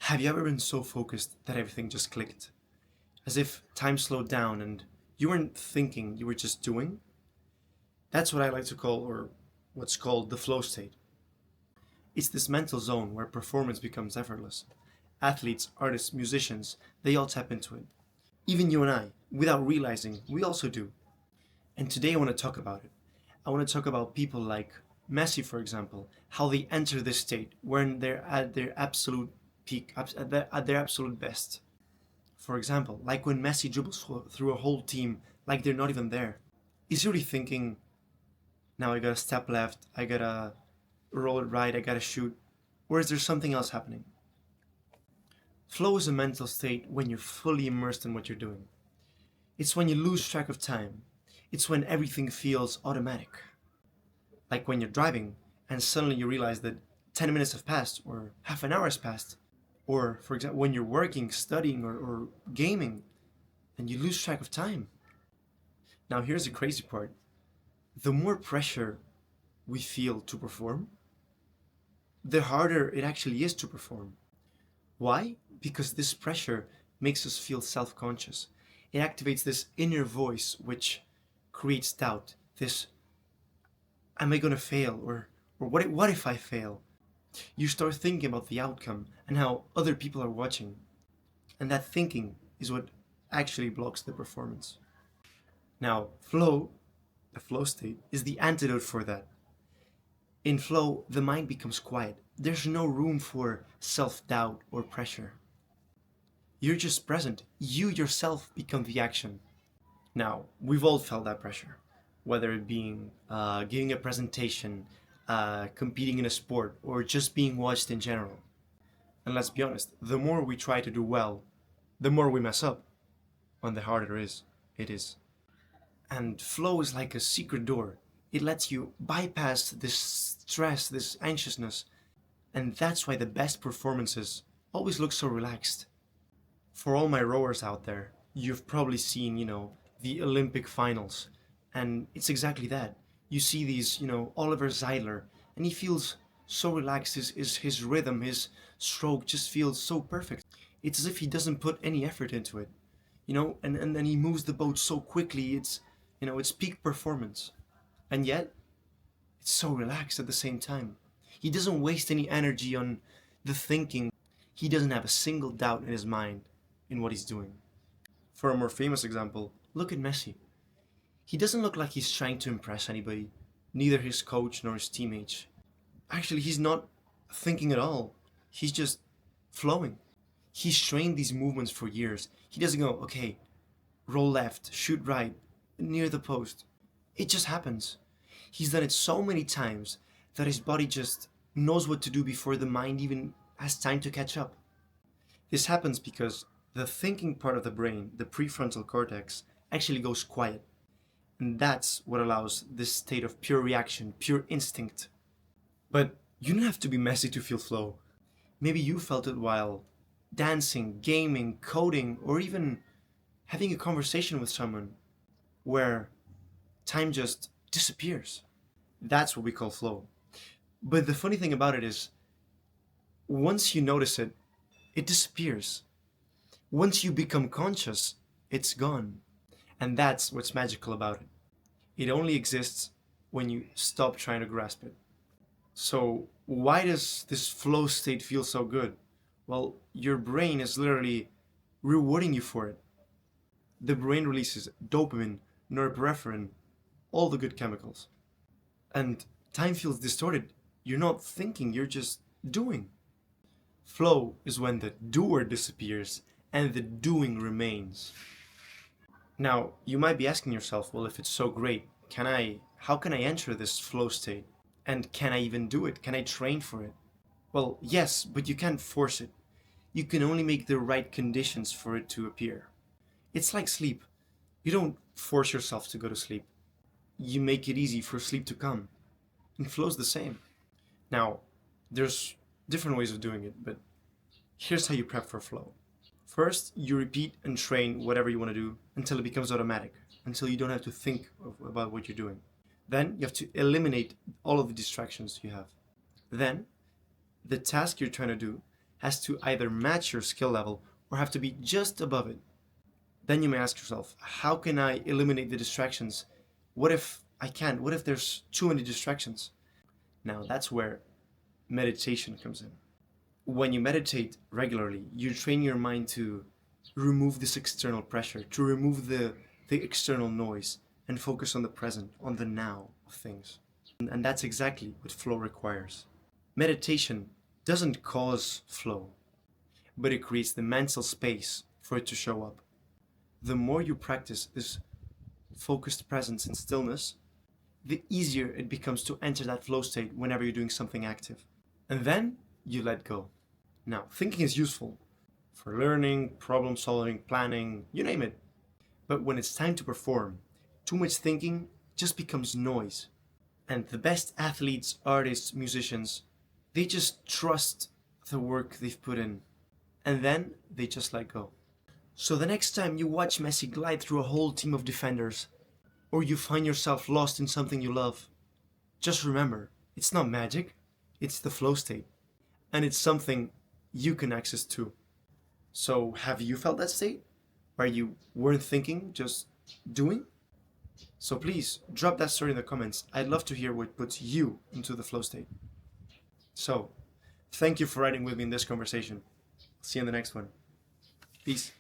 Have you ever been so focused that everything just clicked? As if time slowed down and you weren't thinking, you were just doing? That's what I like to call, or what's called, the flow state. It's this mental zone where performance becomes effortless. Athletes, artists, musicians, they all tap into it. Even you and I, without realizing, we also do. And today I want to talk about it. I want to talk about people like Messi, for example, how they enter this state when they're at their absolute peak, at their absolute best. For example, like when Messi dribbles through a whole team like they're not even there. Is he really thinking, now I gotta step left, I gotta roll it right, I gotta shoot? Or is there something else happening? Flow is a mental state when you're fully immersed in what you're doing. It's when you lose track of time. It's when everything feels automatic. Like when you're driving and suddenly you realize that 10 minutes have passed or half an hour has passed. Or, for example, when you're working, studying, or gaming and you lose track of time. Now, here's the crazy part: the more pressure we feel to perform, the harder it actually is to perform. Why? Because this pressure makes us feel self conscious. It activates this inner voice which creates doubt. This, am I gonna fail? Or what if I fail? You start thinking about the outcome and how other people are watching. And that thinking is what actually blocks the performance. Now, the flow state, is the antidote for that. In flow, the mind becomes quiet. There's no room for self doubt or pressure. You're just present. You yourself become the action. Now, we've all felt that pressure, whether it being giving a presentation, competing in a sport, or just being watched in general. And let's be honest, the more we try to do well, the more we mess up, and the harder it is. And flow is like a secret door. It lets you bypass this stress, this anxiousness, and that's why the best performances always look so relaxed. For all my rowers out there, you've probably seen, the Olympic finals, and it's exactly that. You see these, Oliver Zeidler, and he feels so relaxed. His rhythm, his stroke just feels so perfect. It's as if he doesn't put any effort into it, and then he moves the boat so quickly. It's peak performance, and yet it's so relaxed at the same time. He doesn't waste any energy on the thinking. He doesn't have a single doubt in his mind in what he's doing. For a more famous example, look at Messi. He doesn't look like he's trying to impress anybody, neither his coach nor his teammates. Actually, he's not thinking at all. He's just flowing. He's trained these movements for years. He doesn't go, okay, roll left, shoot right, near the post. It just happens. He's done it so many times that his body just knows what to do before the mind even has time to catch up. This happens because the thinking part of the brain, the prefrontal cortex, actually goes quiet. And that's what allows this state of pure reaction, pure instinct. But you don't have to be Messi to feel flow. Maybe you felt it while dancing, gaming, coding, or even having a conversation with someone where time just disappears. That's what we call flow. But the funny thing about it is, once you notice it, it disappears. Once you become conscious, it's gone. And that's what's magical about it. It only exists when you stop trying to grasp it. So, why does this flow state feel so good? Well, your brain is literally rewarding you for it. The brain releases dopamine, norepinephrine, all the good chemicals. And time feels distorted. You're not thinking, you're just doing. Flow is when the doer disappears and the doing remains. Now, you might be asking yourself, well, if it's so great, how can I enter this flow state? And can I even do it? Can I train for it? Well, yes, but you can't force it. You can only make the right conditions for it to appear. It's like sleep. You don't force yourself to go to sleep. You make it easy for sleep to come. And flow's the same. Now, there's different ways of doing it, but here's how you prep for flow. First, you repeat and train whatever you want to do until it becomes automatic, until you don't have to think about what you're doing. Then you have to eliminate all of the distractions you have. Then, the task you're trying to do has to either match your skill level or have to be just above it. Then you may ask yourself, how can I eliminate the distractions? What if I can't? What if there's too many distractions? Now that's where meditation comes in. When you meditate regularly, you train your mind to remove this external pressure, to remove the external noise, and focus on the present, on the now of things. And that's exactly what flow requires. Meditation doesn't cause flow, but it creates the mental space for it to show up. The more you practice this focused presence and stillness, the easier it becomes to enter that flow state whenever you're doing something active. And then you let go. Now, thinking is useful for learning, problem solving, planning, you name it. But when it's time to perform, too much thinking just becomes noise. And the best athletes, artists, musicians, they just trust the work they've put in. And then they just let go. So the next time you watch Messi glide through a whole team of defenders, or you find yourself lost in something you love, just remember, it's not magic, it's the flow state. And it's something you can access too. So have you felt that state? Where you weren't thinking, just doing? So please, drop that story in the comments. I'd love to hear what puts you into the flow state. So, thank you for riding with me in this conversation. See you in the next one. Peace.